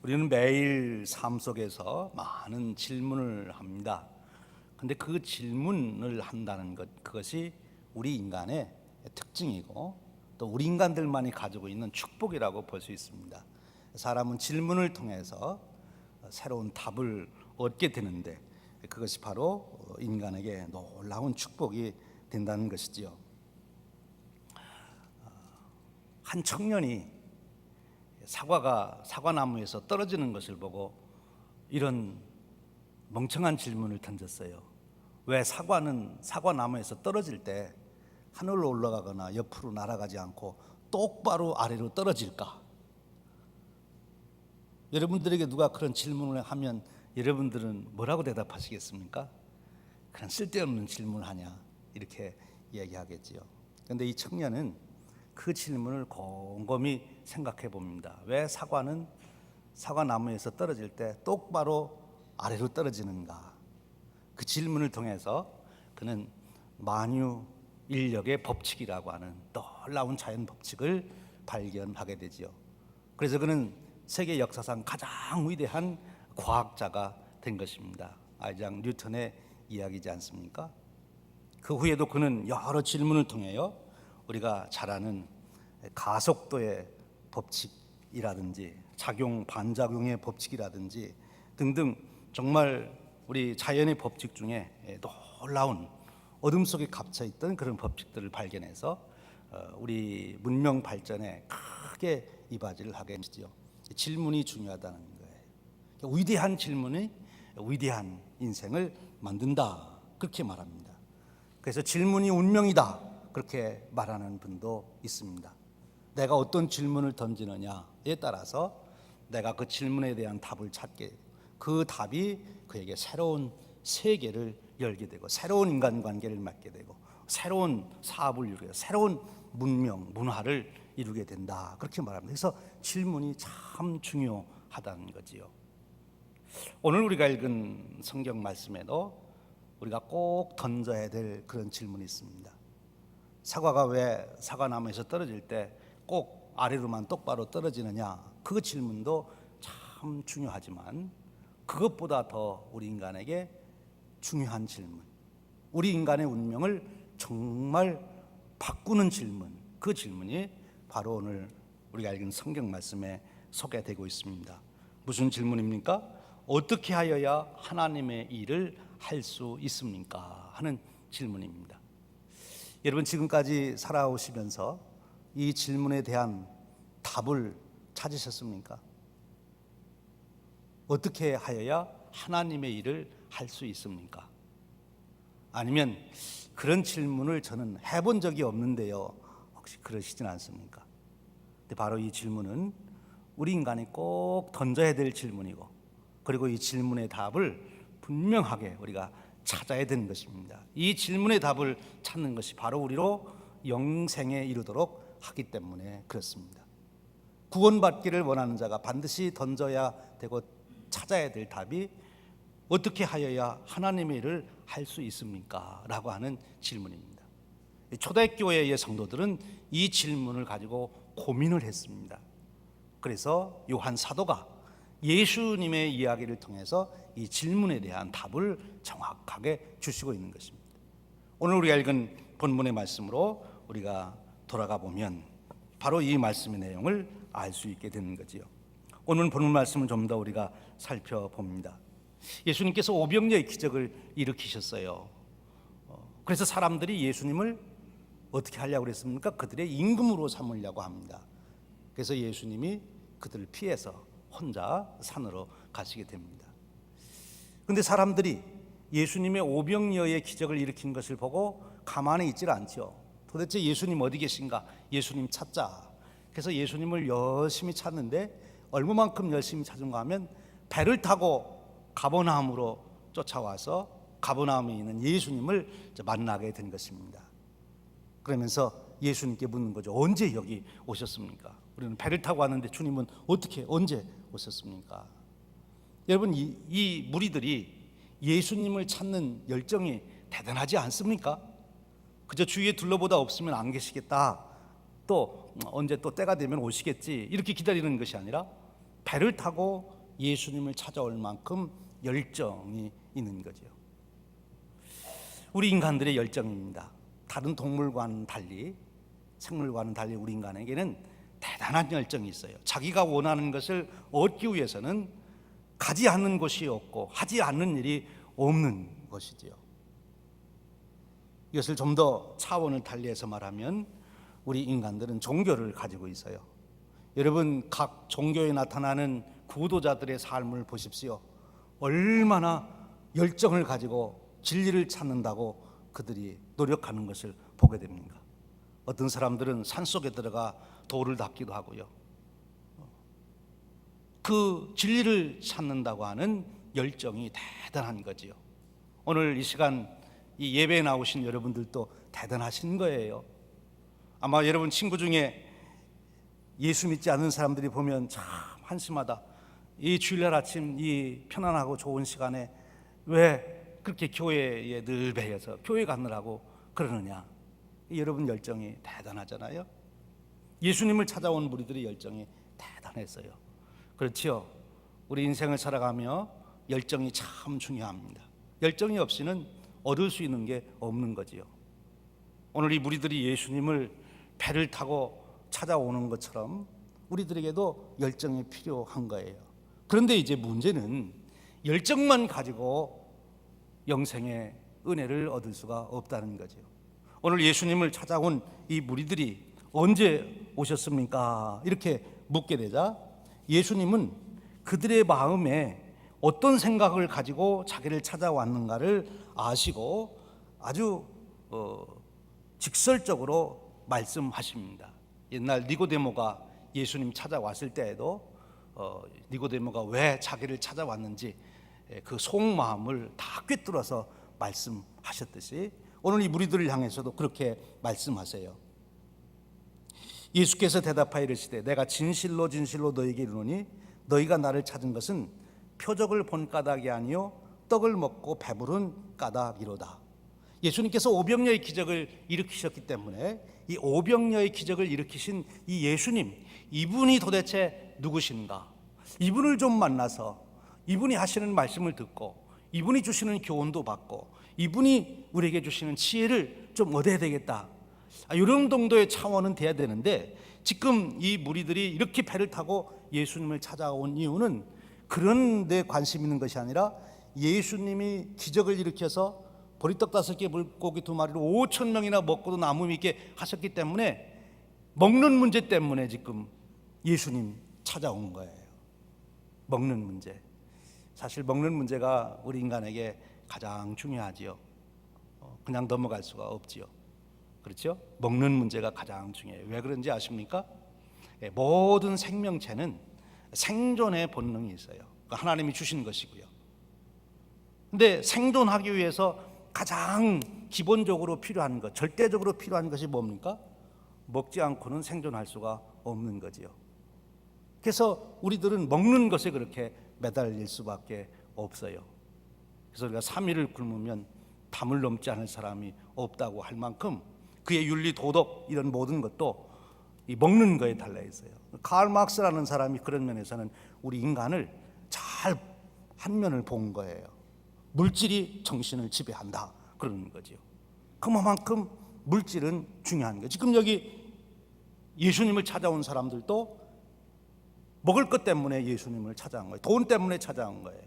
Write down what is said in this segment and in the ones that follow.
우리는 매일 삶 속에서 많은 질문을 합니다. 근데 그 질문을 한다는 것, 그것이 우리 인간의 특징이고 또 우리 인간들만이 가지고 있는 축복이라고 볼 수 있습니다. 사람은 질문을 통해서 새로운 답을 얻게 되는데 그것이 바로 인간에게 놀라운 축복이 된다는 것이지요. 한 청년이 사과가 사과나무에서 떨어지는 것을 보고 이런 멍청한 질문을 던졌어요. 왜 사과는 사과나무에서 떨어질 때 하늘로 올라가거나 옆으로 날아가지 않고 똑바로 아래로 떨어질까? 여러분들에게 누가 그런 질문을 하면 여러분들은 뭐라고 대답하시겠습니까? 그런 쓸데없는 질문을 하냐 이렇게 이야기하겠지요. 그런데 이 청년은 그 질문을 곰곰이 생각해 봅니다. 왜 사과는 사과나무에서 떨어질 때 똑바로 아래로 떨어지는가? 그 질문을 통해서 그는 만유 인력의 법칙이라고 하는 놀라운 자연 법칙을 발견하게 되지요. 그래서 그는 세계 역사상 가장 위대한 과학자가 된 것입니다. 아이작 뉴턴의 이야기지 않습니까? 그 후에도 그는 여러 질문을 통해요 우리가 잘 아는 가속도의 법칙이라든지 작용 반작용의 법칙이라든지 등등 정말 우리 자연의 법칙 중에 놀라운 어둠 속에 갇혀 있던 그런 법칙들을 발견해서 우리 문명 발전에 크게 이바지를 하게 되지요. 질문이 중요하다는 거예요. 위대한 질문이 위대한 인생을 만든다 그렇게 말합니다. 그래서 질문이 운명이다 그렇게 말하는 분도 있습니다. 내가 어떤 질문을 던지느냐에 따라서 내가 그 질문에 대한 답을 찾게, 그 답이 그에게 새로운 세계를 열게 되고 새로운 인간관계를 맺게 되고 새로운 사업을 이루게 되고 새로운 문명, 문화를 이루게 된다 그렇게 말합니다. 그래서 질문이 참 중요하다는 거지요. 오늘 우리가 읽은 성경 말씀에도 우리가 꼭 던져야 될 그런 질문이 있습니다. 사과가 왜 사과나무에서 떨어질 때 꼭 아래로만 똑바로 떨어지느냐? 그 질문도 참 중요하지만 그것보다 더 우리 인간에게 중요한 질문, 우리 인간의 운명을 정말 바꾸는 질문, 그 질문이 바로 오늘 우리가 읽은 성경 말씀에 소개되고 있습니다. 무슨 질문입니까? 어떻게 하여야 하나님의 일을 할 수 있습니까? 하는 질문입니다. 여러분 지금까지 살아오시면서 이 질문에 대한 답을 찾으셨습니까? 어떻게 하여야 하나님의 일을 할 수 있습니까? 아니면 그런 질문을 저는 해본 적이 없는데요 혹시 그러시진 않습니까? 근데 바로 이 질문은 우리 인간이 꼭 던져야 될 질문이고 그리고 이 질문의 답을 분명하게 우리가 찾아야 되는 것입니다. 이 질문의 답을 찾는 것이 바로 우리로 영생에 이르도록 하기 때문에 그렇습니다. 구원받기를 원하는 자가 반드시 던져야 되고 찾아야 될 답이 어떻게 하여야 하나님의 일을 할 수 있습니까? 라고 하는 질문입니다. 초대교회의 성도들은 이 질문을 가지고 고민을 했습니다. 그래서 요한 사도가 예수님의 이야기를 통해서 이 질문에 대한 답을 정확하게 주시고 있는 것입니다. 오늘 우리가 읽은 본문의 말씀으로 우리가 돌아가 보면 바로 이 말씀의 내용을 알 수 있게 되는 거지요. 오늘 본문 말씀을 좀 더 우리가 살펴봅니다. 예수님께서 오병이어의 기적을 일으키셨어요. 그래서 사람들이 예수님을 어떻게 하려고 그랬습니까? 그들의 임금으로 삼으려고 합니다. 그래서 예수님이 그들을 피해서 혼자 산으로 가시게 됩니다. 그런데 사람들이 예수님의 오병이어의 기적을 일으킨 것을 보고 가만히 있질 않죠. 도대체 예수님 어디 계신가? 예수님 찾자. 그래서 예수님을 열심히 찾는데 얼마만큼 열심히 찾은가 하면 배를 타고 가버나움으로 쫓아와서 가버나움에 있는 예수님을 만나게 된 것입니다. 그러면서 예수님께 묻는 거죠. 언제 여기 오셨습니까? 우리는 배를 타고 왔는데 주님은 어떻게 언제 오셨습니까? 여러분 이 무리들이 예수님을 찾는 열정이 대단하지 않습니까? 그저 주위에 둘러보다 없으면 안 계시겠다, 또 언제 또 때가 되면 오시겠지 이렇게 기다리는 것이 아니라 배를 타고 예수님을 찾아올 만큼 열정이 있는 거죠. 우리 인간들의 열정입니다. 다른 동물과는 달리, 생물과는 달리 우리 인간에게는 대단한 열정이 있어요. 자기가 원하는 것을 얻기 위해서는 가지 않는 곳이 없고 하지 않는 일이 없는 것이지요. 이것을 좀 더 차원을 달리해서 말하면 우리 인간들은 종교를 가지고 있어요. 여러분, 각 종교에 나타나는 구도자들의 삶을 보십시오. 얼마나 열정을 가지고 진리를 찾는다고 그들이 노력하는 것을 보게 됩니까? 어떤 사람들은 산속에 들어가 돌을 닦기도 하고요. 그 진리를 찾는다고 하는 열정이 대단한 거지요. 오늘 이 시간 이 예배에 나오신 여러분들도 대단하신 거예요. 아마 여러분 친구 중에 예수 믿지 않는 사람들이 보면 참 한심하다. 이 주일날 아침 이 편안하고 좋은 시간에 왜 그렇게 교회에 늘 배여서 교회 가느라고 그러느냐. 여러분 열정이 대단하잖아요. 예수님을 찾아온 무리들의 열정이 대단했어요. 그렇지요. 우리 인생을 살아가며 열정이 참 중요합니다. 열정이 없이는 얻을 수 있는 게 없는 거지요. 오늘 이 무리들이 예수님을 배를 타고 찾아오는 것처럼 우리들에게도 열정이 필요한 거예요. 그런데 이제 문제는 열정만 가지고 영생의 은혜를 얻을 수가 없다는 거죠. 오늘 예수님을 찾아온 이 무리들이 언제 오셨습니까? 이렇게 묻게 되자 예수님은 그들의 마음에 어떤 생각을 가지고 자기를 찾아왔는가를 아시고 아주 직설적으로 말씀하십니다. 옛날 니고데모가 예수님 찾아왔을 때에도 니고데모가 왜 자기를 찾아왔는지 그 속마음을 다 꿰뚫어서 말씀하셨듯이 오늘 이 무리들을 향해서도 그렇게 말씀하세요. 예수께서 대답하여 이르시되 내가 진실로 진실로 너희에게 이르노니 너희가 나를 찾은 것은 표적을 본 까닭이 아니요 떡을 먹고 배부른 까닭이로다. 예수님께서 오병여의 기적을 일으키셨기 때문에 이 오병여의 기적을 일으키신 이 예수님, 이분이 도대체 누구신가? 이분을 좀 만나서 이분이 하시는 말씀을 듣고 이분이 주시는 교훈도 받고 이분이 우리에게 주시는 지혜를 좀 얻어야 되겠다. 이런 정도의 차원은 돼야 되는데 지금 이 무리들이 이렇게 배를 타고 예수님을 찾아온 이유는 그런 데 관심 있는 것이 아니라 예수님이 기적을 일으켜서 보리떡 5개 물고기 2마리로 5천 명이나 먹고도 남음이 있게 하셨기 때문에 먹는 문제 때문에 지금 예수님 찾아온 거예요. 먹는 문제. 사실 먹는 문제가 우리 인간에게 가장 중요하지요. 그냥 넘어갈 수가 없지요. 그렇죠? 먹는 문제가 가장 중요해요. 왜 그런지 아십니까? 모든 생명체는 생존의 본능이 있어요. 하나님이 주신 것이고요. 근데 생존하기 위해서 가장 기본적으로 필요한 것, 절대적으로 필요한 것이 뭡니까? 먹지 않고는 생존할 수가 없는 거지요. 그래서 우리들은 먹는 것에 그렇게 매달릴 수밖에 없어요. 그래서 우리가 3일을 굶으면 담을 넘지 않을 사람이 없다고 할 만큼 그의 윤리, 도덕 이런 모든 것도 이 먹는 거에 달려 있어요. 칼 막스라는 사람이 그런 면에서는 우리 인간을 잘 한 면을 본 거예요. 물질이 정신을 지배한다 그러는 거죠. 그만큼 물질은 중요한 거예요. 지금 여기 예수님을 찾아온 사람들도 먹을 것 때문에 예수님을 찾아온 거예요. 돈 때문에 찾아온 거예요.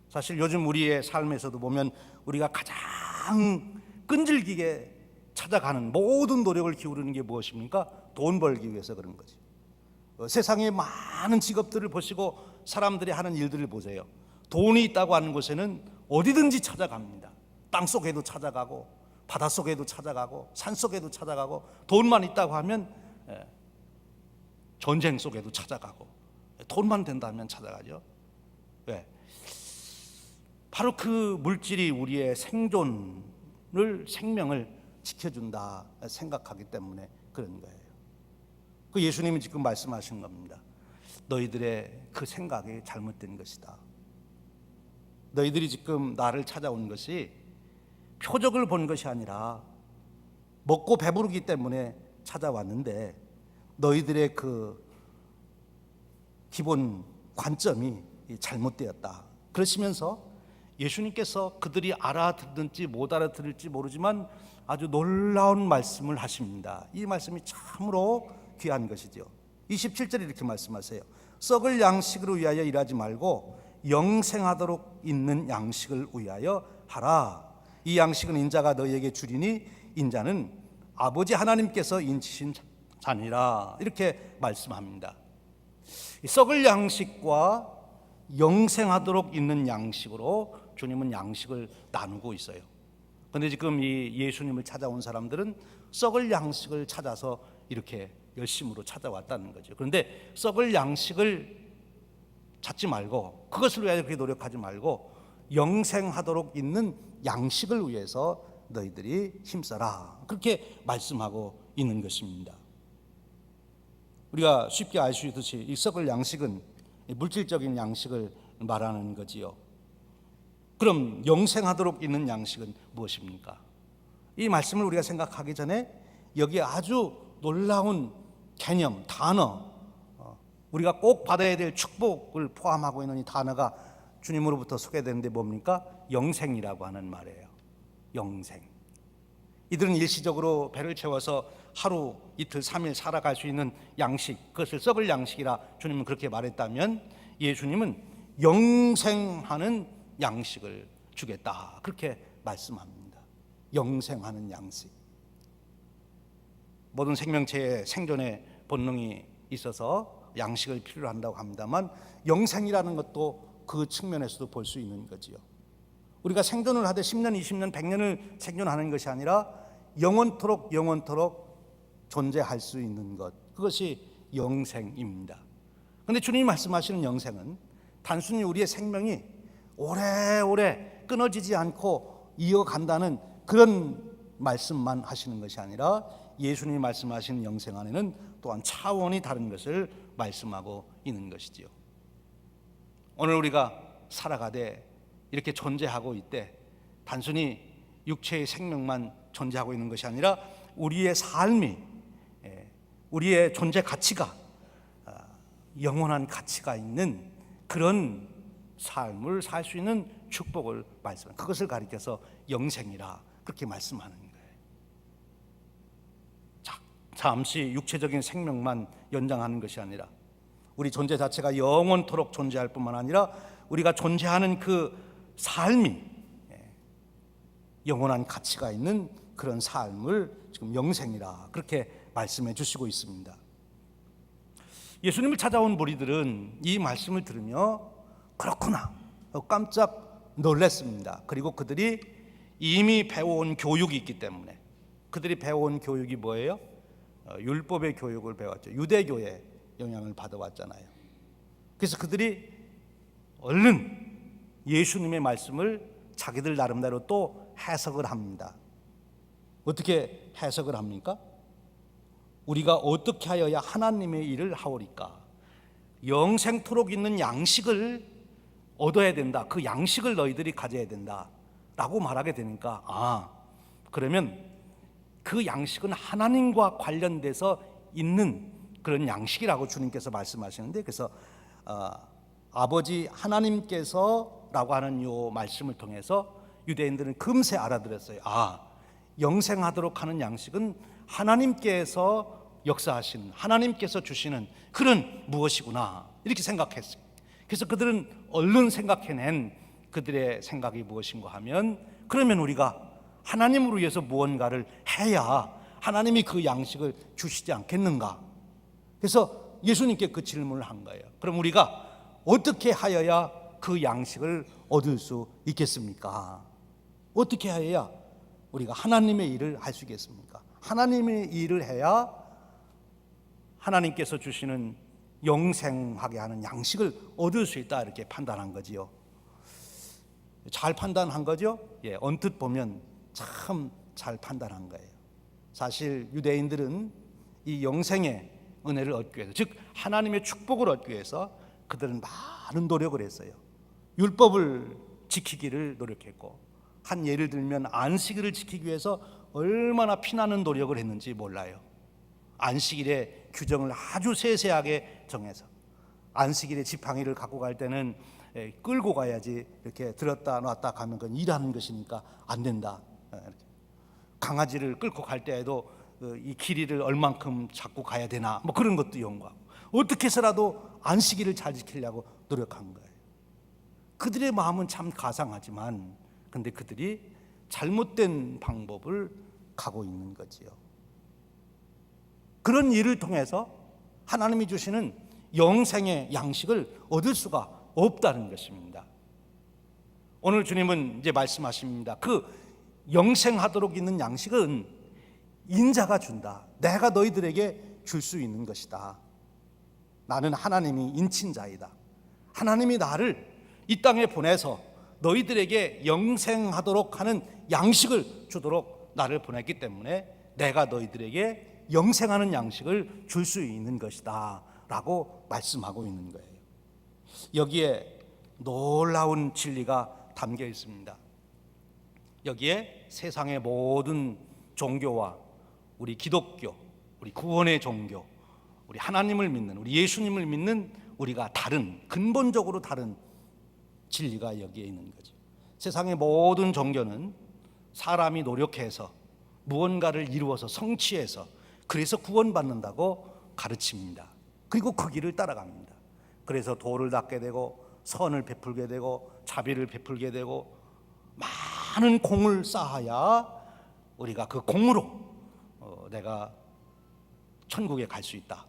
사실 요즘 우리의 삶에서도 보면 우리가 가장 끈질기게 찾아가는 모든 노력을 기울이는 게 무엇입니까? 돈 벌기 위해서 그런 거지. 세상의 많은 직업들을 보시고 사람들이 하는 일들을 보세요. 돈이 있다고 하는 곳에는 어디든지 찾아갑니다. 땅속에도 찾아가고 바닷속에도 찾아가고 산속에도 찾아가고 돈만 있다고 하면 전쟁 속에도 찾아가고 돈만 된다면 찾아가죠. 왜? 바로 그 물질이 우리의 생명을 지켜준다 생각하기 때문에 그런 거예요. 그 예수님이 지금 말씀하신 겁니다. 너희들의 그 생각이 잘못된 것이다. 너희들이 지금 나를 찾아온 것이 표적을 본 것이 아니라 먹고 배부르기 때문에 찾아왔는데 너희들의 그 기본 관점이 잘못되었다. 그러시면서 예수님께서 그들이 알아듣는지 못 알아들을지 모르지만 아주 놀라운 말씀을 하십니다. 이 말씀이 참으로 귀한 것이죠. 27절에 이렇게 말씀하세요. 썩을 양식으로 위하여 일하지 말고 영생하도록 있는 양식을 위하여 하라. 이 양식은 인자가 너희에게 주리니 인자는 아버지 하나님께서 인치신 자니라. 이렇게 말씀합니다. 썩을 양식과 영생하도록 있는 양식으로 주님은 양식을 나누고 있어요. 그런데 지금 이 예수님을 찾아온 사람들은 썩을 양식을 찾아서 이렇게 열심으로 찾아왔다는 거죠. 그런데 썩을 양식을 찾지 말고, 그것을 위하여 그렇게 노력하지 말고 영생하도록 있는 양식을 위해서 너희들이 힘써라. 그렇게 말씀하고 있는 것입니다. 우리가 쉽게 알 수 있듯이 이 썩을 양식은 물질적인 양식을 말하는 거지요. 그럼 영생하도록 있는 양식은 무엇입니까? 이 말씀을 우리가 생각하기 전에 여기에 아주 놀라운 개념, 단어, 우리가 꼭 받아야 될 축복을 포함하고 있는 이 단어가 주님으로부터 소개되는데 뭡니까? 영생이라고 하는 말이에요. 영생. 이들은 일시적으로 배를 채워서 하루, 이틀, 3일 살아갈 수 있는 양식, 그것을 썩을 양식이라 주님은 그렇게 말했다면 예수님은 영생하는 양식을 주겠다. 그렇게 말씀합니다. 영생하는 양식. 모든 생명체의 생존의 본능이 있어서 양식을 필요로 한다고 합니다만 영생이라는 것도 그 측면에서도 볼 수 있는 거지요. 우리가 생존을 하되 10년, 20년, 100년을 생존하는 것이 아니라 영원토록 존재할 수 있는 것, 그것이 영생입니다. 그런데 주님이 말씀하시는 영생은 단순히 우리의 생명이 오래오래 끊어지지 않고 이어간다는 그런 말씀만 하시는 것이 아니라 예수님이 말씀하시는 영생 안에는 또한 차원이 다른 것을 말씀하고 있는 것이지요. 오늘 우리가 살아가되 이렇게 존재하고 있되 단순히 육체의 생명만 존재하고 있는 것이 아니라 우리의 삶이, 우리의 존재 가치가 영원한 가치가 있는 그런 삶을 살 수 있는 축복을 말씀합니다. 그것을 가리켜서 영생이라 그렇게 말씀하는 거예요. 잠시 육체적인 생명만 연장하는 것이 아니라 우리 존재 자체가 영원토록 존재할 뿐만 아니라 우리가 존재하는 그 삶이 영원한 가치가 있는 그런 삶을 지금 영생이라 그렇게 말씀해 주시고 있습니다. 예수님을 찾아온 무리들은 이 말씀을 들으며 그렇구나 깜짝 놀랐습니다. 그리고 그들이 이미 배워온 교육이 있기 때문에, 그들이 배워온 교육이 뭐예요? 율법의 교육을 배웠죠. 유대교의 영향을 받아왔잖아요. 그래서 그들이 얼른 예수님의 말씀을 자기들 나름대로 또 해석을 합니다. 어떻게 해석을 합니까? 우리가 어떻게 하여야 하나님의 일을 하오리까? 영생토록 있는 양식을 얻어야 된다. 그 양식을 너희들이 가져야 된다 라고 말하게 되니까 그러면 그 양식은 하나님과 관련돼서 있는 그런 양식이라고 주님께서 말씀하시는데, 그래서 아버지 하나님께서 라고 하는 요 말씀을 통해서 유대인들은 금세 알아들었어요. 영생하도록 하는 양식은 하나님께서 역사하시는, 하나님께서 주시는 그런 무엇이구나 이렇게 생각했어요. 그래서 그들은 얼른 생각해낸 그들의 생각이 무엇인가 하면, 그러면 우리가 하나님을 위해서 무언가를 해야 하나님이 그 양식을 주시지 않겠는가. 그래서 예수님께 그 질문을 한 거예요. 그럼 우리가 어떻게 하여야 그 양식을 얻을 수 있겠습니까? 어떻게 하여야 우리가 하나님의 일을 할 수 있겠습니까? 하나님의 일을 해야 하나님께서 주시는 영생하게 하는 양식을 얻을 수 있다 이렇게 판단한 거지요. 잘 판단한 거죠? 언뜻 보면 참 잘 판단한 거예요. 사실 유대인들은 이 영생의 은혜를 얻기 위해서, 즉 하나님의 축복을 얻기 위해서 그들은 많은 노력을 했어요. 율법을 지키기를 노력했고, 한 예를 들면 안식일을 지키기 위해서 얼마나 피나는 노력을 했는지 몰라요. 안식일의 규정을 아주 세세하게 정해서 안식일에 지팡이를 갖고 갈 때는 끌고 가야지, 이렇게 들었다 놨다 가면 그건 일하는 것이니까 안 된다. 강아지를 끌고 갈 때에도 이 길이를 얼만큼 잡고 가야 되나, 뭐 그런 것도 연구하고 어떻게 해서라도 안식일을 잘 지키려고 노력한 거예요. 그들의 마음은 참 가상하지만 근데 그들이 잘못된 방법을 가고 있는 거지요. 그런 일을 통해서 하나님이 주시는 영생의 양식을 얻을 수가 없다는 것입니다. 오늘 주님은 이제 말씀하십니다. 그 영생하도록 있는 양식은 인자가 준다. 내가 너희들에게 줄 수 있는 것이다. 나는 하나님이 인친자이다. 하나님이 나를 이 땅에 보내서 너희들에게 영생하도록 하는 양식을 주도록 나를 보냈기 때문에 내가 너희들에게 영생하는 양식을 줄 수 있는 것이다 라고 말씀하고 있는 거예요. 여기에 놀라운 진리가 담겨 있습니다. 여기에 세상의 모든 종교와 우리 기독교, 우리 구원의 종교, 우리 하나님을 믿는, 우리 예수님을 믿는 우리가 다른, 근본적으로 다른 진리가 여기에 있는 거죠. 세상의 모든 종교는 사람이 노력해서 무언가를 이루어서 성취해서 그래서 구원받는다고 가르칩니다. 그리고 그 길을 따라갑니다. 그래서 도를 닦게 되고 선을 베풀게 되고 자비를 베풀게 되고 많은 공을 쌓아야 우리가 그 공으로 내가 천국에 갈 수 있다,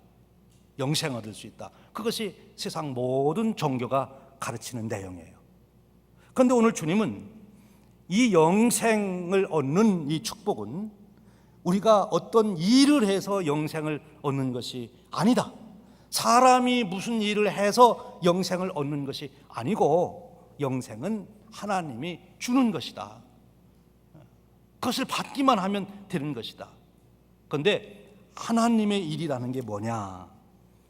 영생 얻을 수 있다. 그것이 세상 모든 종교가 가르치는 내용이에요. 그런데 오늘 주님은 이 영생을 얻는 이 축복은 우리가 어떤 일을 해서 영생을 얻는 것이 아니다. 사람이 무슨 일을 해서 영생을 얻는 것이 아니고 영생은 하나님이 주는 것이다. 그것을 받기만 하면 되는 것이다. 그런데 하나님의 일이라는 게 뭐냐?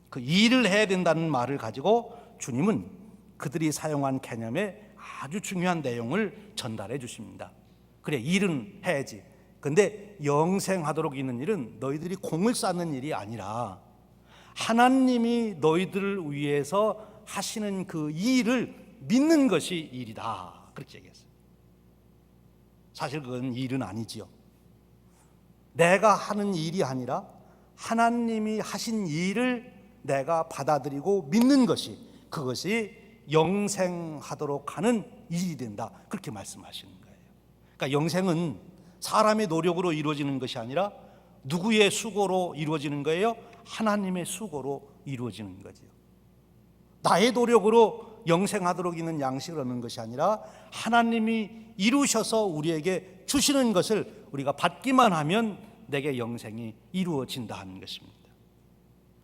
그 일을 해야 된다는 말을 가지고 주님은 그들이 사용한 개념에 아주 중요한 내용을 전달해 주십니다. 그래, 일은 해야지. 근데 영생하도록 있는 일은 너희들이 공을 쌓는 일이 아니라 하나님이 너희들을 위해서 하시는 그 일을 믿는 것이 일이다. 그렇게 얘기했어요. 사실 그건 일은 아니지요. 내가 하는 일이 아니라 하나님이 하신 일을 내가 받아들이고 믿는 것이, 그것이 영생하도록 하는 일이 된다. 그렇게 말씀하시는 거예요. 그러니까 영생은 사람의 노력으로 이루어지는 것이 아니라 누구의 수고로 이루어지는 거예요? 하나님의 수고로 이루어지는 거죠. 나의 노력으로 영생하도록 있는 양식을 얻는 것이 아니라 하나님이 이루셔서 우리에게 주시는 것을 우리가 받기만 하면 내게 영생이 이루어진다는 것입니다.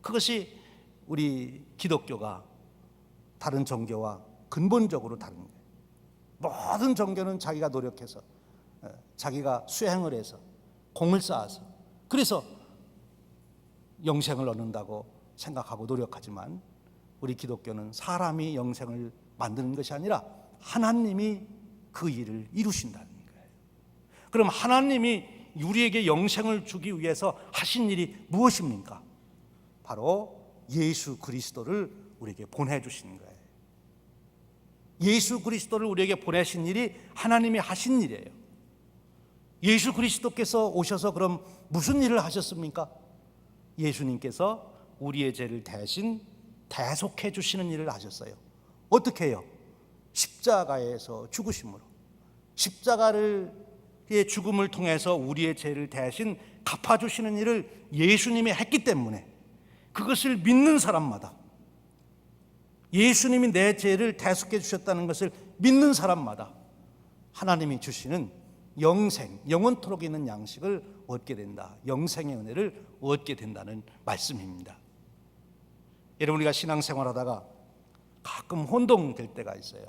그것이 우리 기독교가 다른 종교와 근본적으로 다른 거예요. 모든 종교는 자기가 노력해서, 자기가 수행을 해서, 공을 쌓아서, 그래서 영생을 얻는다고 생각하고 노력하지만 우리 기독교는 사람이 영생을 만드는 것이 아니라 하나님이 그 일을 이루신다는 거예요. 그럼 하나님이 우리에게 영생을 주기 위해서 하신 일이 무엇입니까? 바로 예수 그리스도를 우리에게 보내주신 거예요. 예수 그리스도를 우리에게 보내신 일이 하나님이 하신 일이에요. 예수 그리스도께서 오셔서 그럼 무슨 일을 하셨습니까? 예수님께서 우리의 죄를 대신 대속해 주시는 일을 하셨어요. 어떻게 해요? 십자가에서 죽으심으로, 십자가의 죽음을 통해서 우리의 죄를 대신 갚아주시는 일을 예수님이 했기 때문에 그것을 믿는 사람마다, 예수님이 내 죄를 대속해 주셨다는 것을 믿는 사람마다 하나님이 주시는 영생, 영원토록 있는 양식을 얻게 된다. 영생의 은혜를 얻게 된다는 말씀입니다. 여러분, 우리가 신앙생활하다가 가끔 혼동될 때가 있어요.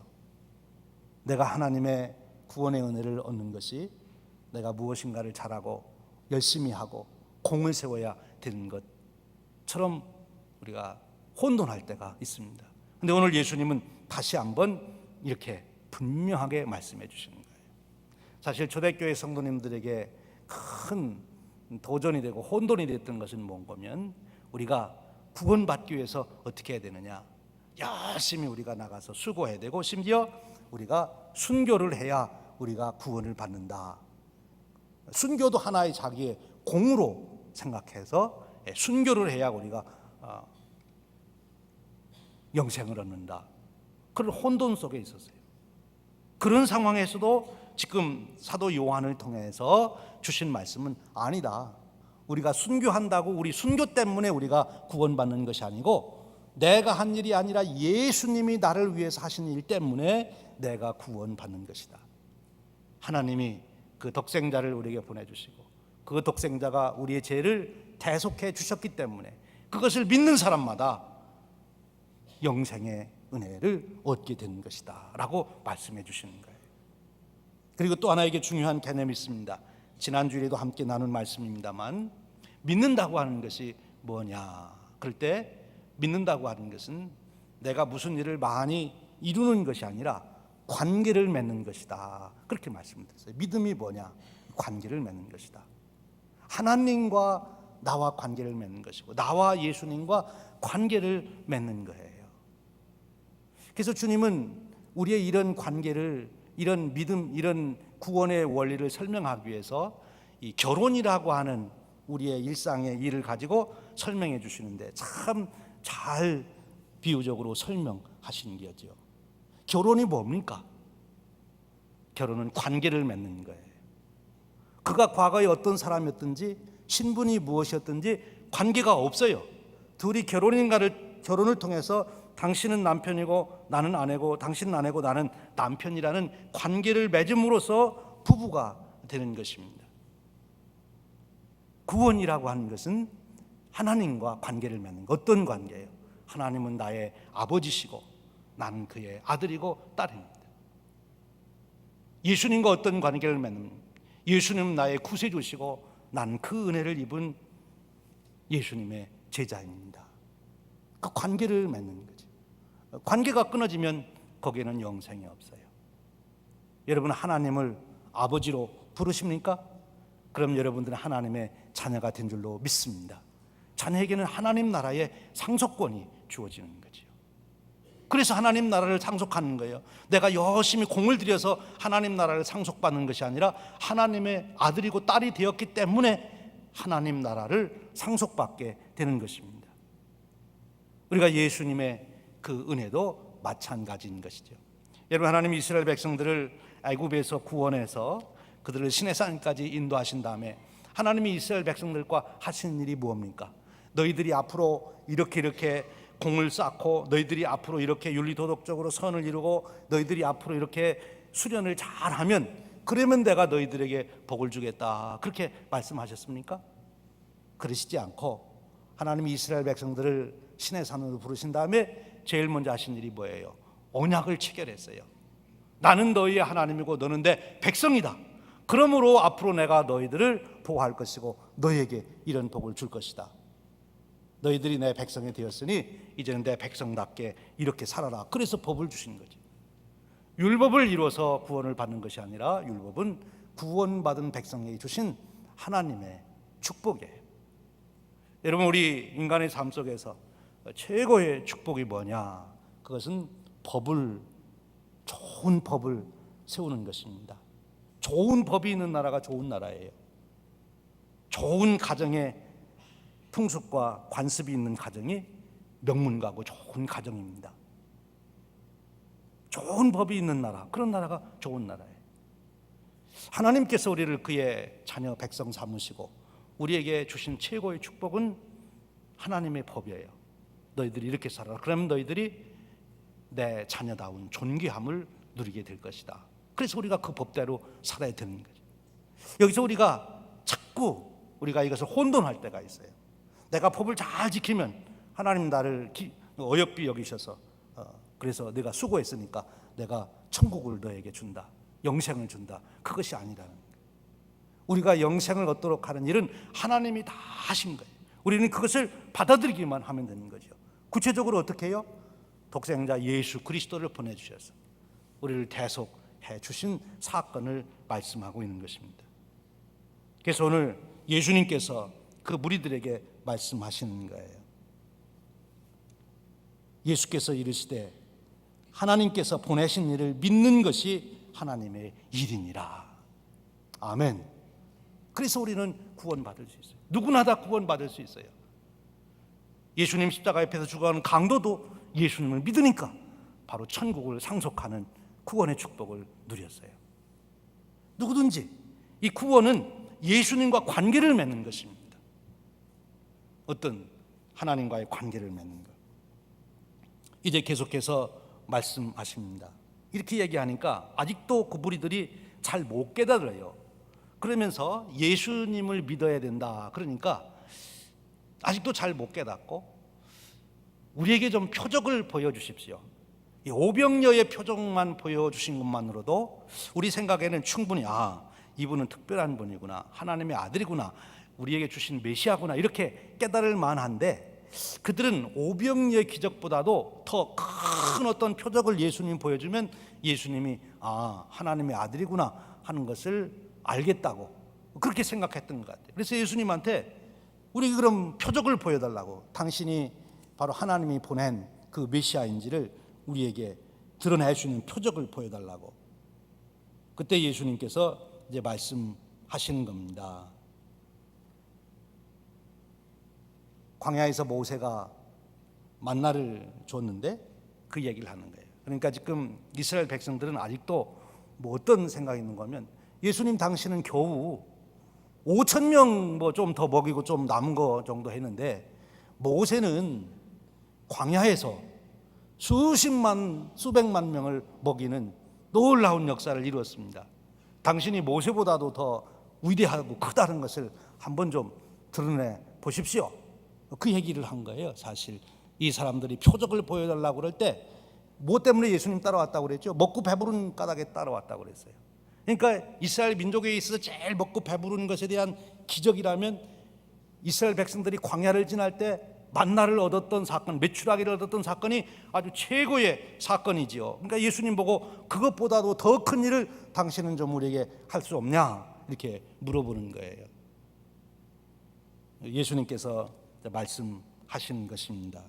내가 하나님의 구원의 은혜를 얻는 것이 내가 무엇인가를 잘하고 열심히 하고 공을 세워야 되는 것처럼 우리가 혼돈할 때가 있습니다. 그런데 오늘 예수님은 다시 한번 이렇게 분명하게 말씀해 주시는 거예요. 사실 초대교회 성도님들에게 큰 도전이 되고 혼돈이 됐던 것은 뭔가면 우리가 구원받기 위해서 어떻게 해야 되느냐, 열심히 우리가 나가서 수고해야 되고, 심지어 우리가 순교를 해야 우리가 구원을 받는다. 순교도 하나의 자기의 공으로 생각해서 순교를 해야 우리가 영생을 얻는다. 그런 혼돈 속에 있었어요. 그런 상황에서도 지금 사도 요한을 통해서 주신 말씀은 아니다. 우리가 순교한다고 우리 순교 때문에 우리가 구원받는 것이 아니고, 내가 한 일이 아니라 예수님이 나를 위해서 하신 일 때문에 내가 구원받는 것이다. 하나님이 그 독생자를 우리에게 보내주시고, 그 독생자가 우리의 죄를 대속해 주셨기 때문에 그것을 믿는 사람마다 영생의 은혜를 얻게 되는 것이다 라고 말씀해 주시는 거예요. 그리고 또 하나에게 중요한 개념이 있습니다. 지난주에도 함께 나눈 말씀입니다만, 믿는다고 하는 것이 뭐냐? 그럴 때 믿는다고 하는 것은 내가 무슨 일을 많이 이루는 것이 아니라 관계를 맺는 것이다, 그렇게 말씀드렸어요. 믿음이 뭐냐? 관계를 맺는 것이다. 하나님과 나와 관계를 맺는 것이고, 나와 예수님과 관계를 맺는 거예요. 그래서 주님은 우리의 이런 관계를, 이런 믿음, 이런 구원의 원리를 설명하기 위해서 이 결혼이라고 하는 우리의 일상의 일을 가지고 설명해 주시는데 참 잘 비유적으로 설명하시는 거죠. 결혼이 뭡니까? 결혼은 관계를 맺는 거예요. 그가 과거에 어떤 사람이었든지 신분이 무엇이었든지 관계가 없어요. 둘이 결혼을 통해서 당신은 남편이고 나는 아내고, 당신은 아내고 나는 남편이라는 관계를 맺음으로써 부부가 되는 것입니다. 구원이라고 하는 것은 하나님과 관계를 맺는 것. 어떤 관계예요? 하나님은 나의 아버지시고 나는 그의 아들이고 딸입니다. 예수님과 어떤 관계를 맺는, 예수님은 나의 구세주시고 나는 그 은혜를 입은 예수님의 제자입니다. 그 관계를 맺는 거죠. 관계가 끊어지면 거기에는 영생이 없어요. 여러분, 하나님을 아버지로 부르십니까? 그럼 여러분들은 하나님의 자녀가 된 줄로 믿습니다. 자녀에게는 하나님 나라의 상속권이 주어지는 거죠. 그래서 하나님 나라를 상속하는 거예요. 내가 열심히 공을 들여서 하나님 나라를 상속받는 것이 아니라 하나님의 아들이고 딸이 되었기 때문에 하나님 나라를 상속받게 되는 것입니다. 우리가 예수님의 그 은혜도 마찬가지인 것이죠. 여러분, 하나님이 이스라엘 백성들을 애굽에서 구원해서 그들을 시내산까지 인도하신 다음에 하나님이 이스라엘 백성들과 하시는 일이 무엇입니까? 너희들이 앞으로 이렇게 공을 쌓고, 너희들이 앞으로 이렇게 윤리도덕적으로 선을 이루고, 너희들이 앞으로 이렇게 수련을 잘하면, 그러면 내가 너희들에게 복을 주겠다, 그렇게 말씀하셨습니까? 그러시지 않고 하나님이 이스라엘 백성들을 시내산으로 부르신 다음에 제일 먼저 하신 일이 뭐예요? 언약을 체결했어요. 나는 너희의 하나님이고 너는 내 백성이다. 그러므로 앞으로 내가 너희들을 보호할 것이고 너희에게 이런 복을 줄 것이다. 너희들이 내 백성이 되었으니 이제는 내 백성답게 이렇게 살아라. 그래서 법을 주신 거죠. 율법을 이루어서 구원을 받는 것이 아니라 율법은 구원받은 백성에게 주신 하나님의 축복이에요. 여러분, 우리 인간의 삶 속에서 최고의 축복이 뭐냐? 그것은 좋은 법을 세우는 것입니다. 좋은 법이 있는 나라가 좋은 나라예요. 좋은 가정에 풍습과 관습이 있는 가정이 명문가고 좋은 가정입니다. 좋은 법이 있는 나라, 그런 나라가 좋은 나라예요. 하나님께서 우리를 그의 자녀 백성 삼으시고 우리에게 주신 최고의 축복은 하나님의 법이에요. 너희들이 이렇게 살아라. 그러면 너희들이 내 자녀다운 존귀함을 누리게 될 것이다. 그래서 우리가 그 법대로 살아야 되는 거죠. 여기서 우리가 자꾸 이것을 혼돈할 때가 있어요. 내가 법을 잘 지키면 하나님 나를 어여삐 여기셔서 그래서 내가 수고했으니까 내가 천국을 너에게 준다, 영생을 준다. 그것이 아니라는 거예요. 우리가 영생을 얻도록 하는 일은 하나님이 다 하신 거예요. 우리는 그것을 받아들이기만 하면 되는 거죠. 구체적으로 어떻게 해요? 독생자 예수 그리스도를 보내주셔서 우리를 대속해 주신 사건을 말씀하고 있는 것입니다. 그래서 오늘 예수님께서 그 무리들에게 말씀하시는 거예요. 예수께서 이르시되 하나님께서 보내신 이를 믿는 것이 하나님의 일이니라. 아멘. 그래서 우리는 구원받을 수 있어요. 누구나 다 구원받을 수 있어요. 예수님 십자가 옆에서 죽어가는 강도도 예수님을 믿으니까 바로 천국을 상속하는 구원의 축복을 누렸어요. 누구든지 이 구원은 예수님과 관계를 맺는 것입니다. 어떤 하나님과의 관계를 맺는 것. 이제 계속해서 말씀하십니다. 이렇게 얘기하니까 아직도 그 무리들이 잘 못 깨달아요. 그러면서 예수님을 믿어야 된다. 그러니까 아직도 잘 못 깨닫고 우리에게 좀 표적을 보여주십시오. 이 오병여의 표적만 보여주신 것만으로도 우리 생각에는 충분히 이분은 특별한 분이구나, 하나님의 아들이구나, 우리에게 주신 메시아구나 이렇게 깨달을 만한데, 그들은 오병여의 기적보다도 더 큰 어떤 표적을 예수님이 보여주면 예수님이 하나님의 아들이구나 하는 것을 알겠다고 그렇게 생각했던 것 같아요. 그래서 예수님한테 우리 그럼 표적을 보여달라고, 당신이 바로 하나님이 보낸 그 메시아인지를 우리에게 드러낼 수 있는 표적을 보여달라고. 그때 예수님께서 이제 말씀하시는 겁니다. 광야에서 모세가 만나를 줬는데 그 얘기를 하는 거예요. 그러니까 지금 이스라엘 백성들은 아직도 어떤 생각이 있는 거면, 예수님 당신은 겨우 5천 명 좀 더 먹이고 좀 남은 거 정도 했는데, 모세는 광야에서 수십만 수백만 명을 먹이는 놀라운 역사를 이루었습니다. 당신이 모세보다도 더 위대하고 크다는 것을 한번 좀 드러내 보십시오. 그 얘기를 한 거예요. 사실 이 사람들이 표적을 보여달라고 그럴 때 뭐 때문에 예수님 따라왔다고 그랬죠? 먹고 배부른 까닭에 따라왔다고 그랬어요. 그러니까 이스라엘 민족에 있어서 제일 먹고 배부른 것에 대한 기적이라면, 이스라엘 백성들이 광야를 지날 때 만나를 얻었던 사건, 메추라기를 얻었던 사건이 아주 최고의 사건이지요. 그러니까 예수님 보고 그것보다도 더 큰 일을 당신은 좀 우리에게 할 수 없냐 이렇게 물어보는 거예요. 예수님께서 말씀하신 것입니다.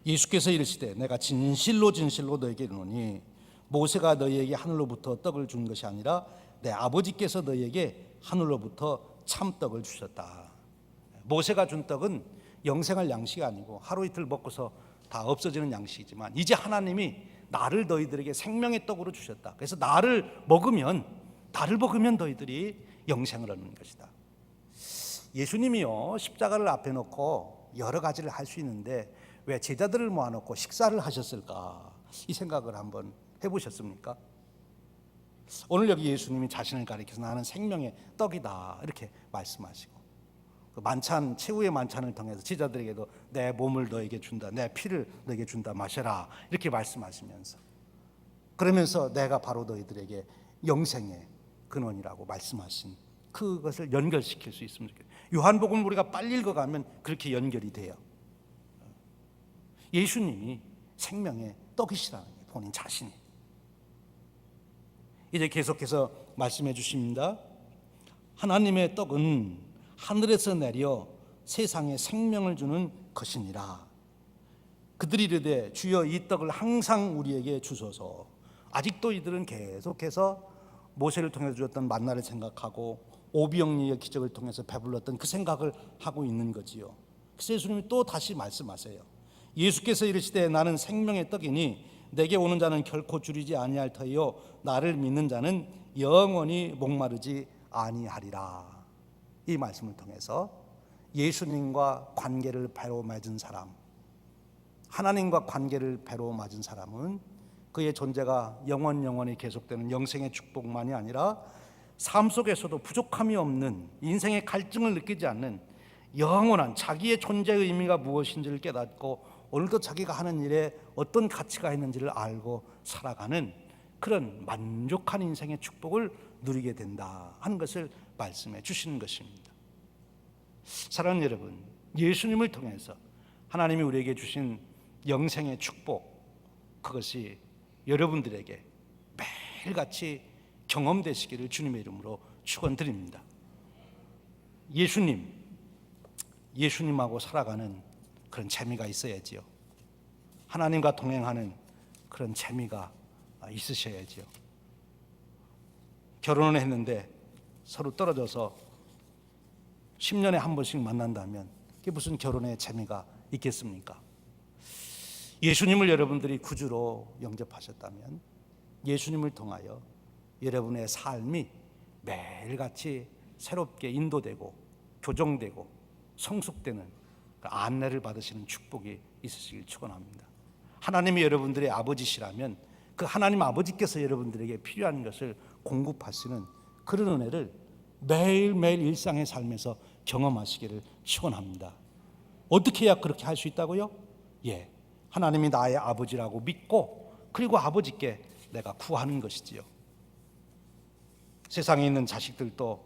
예수께서 이르시되 내가 진실로 진실로 너에게 이르노니 모세가 너희에게 하늘로부터 떡을 준 것이 아니라 내 아버지께서 너희에게 하늘로부터 참떡을 주셨다. 모세가 준 떡은 영생할 양식이 아니고 하루 이틀 먹고서 다 없어지는 양식이지만, 이제 하나님이 나를 너희들에게 생명의 떡으로 주셨다. 그래서 나를 먹으면 너희들이 영생을 얻는 것이다. 예수님이요, 십자가를 앞에 놓고 여러 가지를 할 수 있는데 왜 제자들을 모아놓고 식사를 하셨을까? 이 생각을 한번 해보셨습니까? 오늘 여기 예수님이 자신을 가리켜서 나는 생명의 떡이다 이렇게 말씀하시고, 그 만찬, 최후의 만찬을 통해서 제자들에게도 내 몸을 너에게 준다, 내 피를 너에게 준다, 마셔라 이렇게 말씀하시면서, 그러면서 내가 바로 너희들에게 영생의 근원이라고 말씀하신 그것을 연결시킬 수 있으면 좋겠어요. 요한복음 우리가 빨리 읽어가면 그렇게 연결이 돼요. 예수님이 생명의 떡이시라는 거예요, 본인 자신이. 이제 계속해서 말씀해 주십니다. 하나님의 떡은 하늘에서 내려 세상에 생명을 주는 것이니라. 그들이 이르되 주여 이 떡을 항상 우리에게 주소서. 아직도 이들은 계속해서 모세를 통해서 주었던 만나를 생각하고 오병이어의 기적을 통해서 배불렀던 그 생각을 하고 있는 거지요. 그래서 예수님이 또 다시 말씀하세요. 예수께서 이르시되 나는 생명의 떡이니 내게 오는 자는 결코 줄이지 아니할 터이요 나를 믿는 자는 영원히 목마르지 아니하리라. 이 말씀을 통해서 예수님과 관계를 배로 맺은 사람, 하나님과 관계를 배로 맺은 사람은 그의 존재가 영원히 계속되는 영생의 축복만이 아니라 삶 속에서도 부족함이 없는, 인생의 갈증을 느끼지 않는 영원한 자기의 존재의 의미가 무엇인지를 깨닫고 오늘도 자기가 하는 일에 어떤 가치가 있는지를 알고 살아가는 그런 만족한 인생의 축복을 누리게 된다 하는 것을 말씀해 주시는 것입니다. 사랑하는 여러분, 예수님을 통해서 하나님이 우리에게 주신 영생의 축복, 그것이 여러분들에게 매일같이 경험되시기를 주님의 이름으로 축원드립니다. 예수님하고 살아가는 그런 재미가 있어야지요. 하나님과 동행하는 그런 재미가 있으셔야지요. 결혼을 했는데 서로 떨어져서 10년에 한 번씩 만난다면 그게 무슨 결혼의 재미가 있겠습니까? 예수님을 여러분들이 구주로 영접하셨다면 예수님을 통하여 여러분의 삶이 매일같이 새롭게 인도되고 교정되고 성숙되는 안내를 받으시는 축복이 있으시길 축원합니다. 하나님이 여러분들의 아버지시라면 그 하나님 아버지께서 여러분들에게 필요한 것을 공급하시는 그런 은혜를 매일매일 일상의 삶에서 경험하시기를 축원합니다. 어떻게 해야 그렇게 할 수 있다고요? 하나님이 나의 아버지라고 믿고 그리고 아버지께 내가 구하는 것이지요. 세상에 있는 자식들도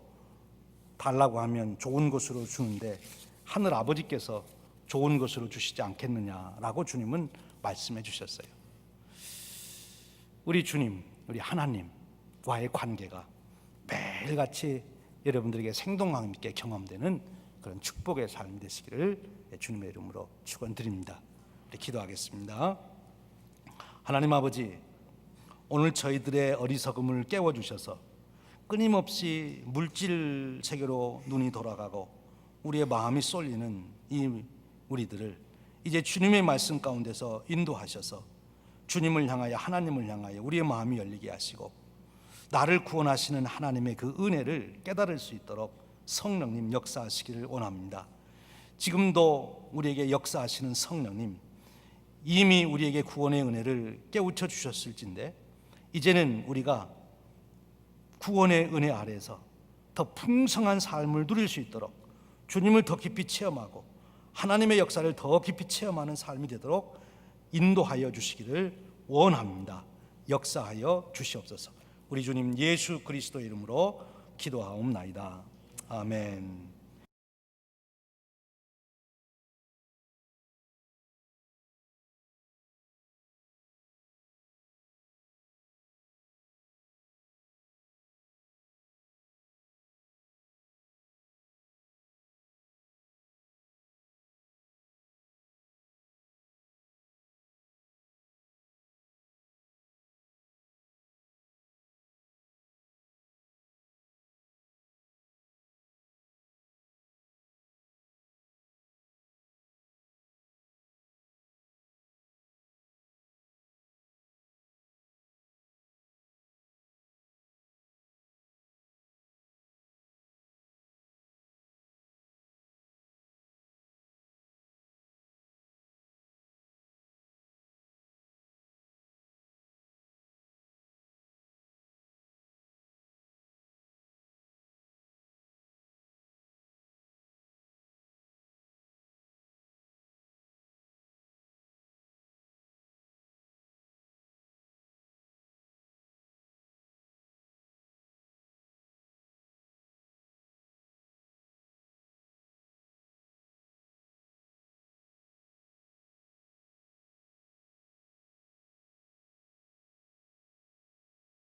달라고 하면 좋은 것으로 주는데 하늘 아버지께서 좋은 것으로 주시지 않겠느냐라고 주님은 말씀해 주셨어요. 우리 주님, 우리 하나님과의 관계가 매일같이 여러분들에게 생동감 있게 경험되는 그런 축복의 삶이 되시기를 주님의 이름으로 축원드립니다. 기도하겠습니다. 하나님 아버지, 오늘 저희들의 어리석음을 깨워주셔서 끊임없이 물질 세계로 눈이 돌아가고 우리의 마음이 쏠리는 이 우리들을 이제 주님의 말씀 가운데서 인도하셔서 주님을 향하여 하나님을 향하여 우리의 마음이 열리게 하시고 나를 구원하시는 하나님의 그 은혜를 깨달을 수 있도록 성령님 역사하시기를 원합니다. 지금도 우리에게 역사하시는 성령님, 이미 우리에게 구원의 은혜를 깨우쳐 주셨을진데 이제는 우리가 구원의 은혜 아래에서 더 풍성한 삶을 누릴 수 있도록 주님을 더 깊이 체험하고 하나님의 역사를 더 깊이 체험하는 삶이 되도록 인도하여 주시기를 원합니다. 역사하여 주시옵소서. 우리 주님 예수 그리스도 이름으로 기도하옵나이다. 아멘.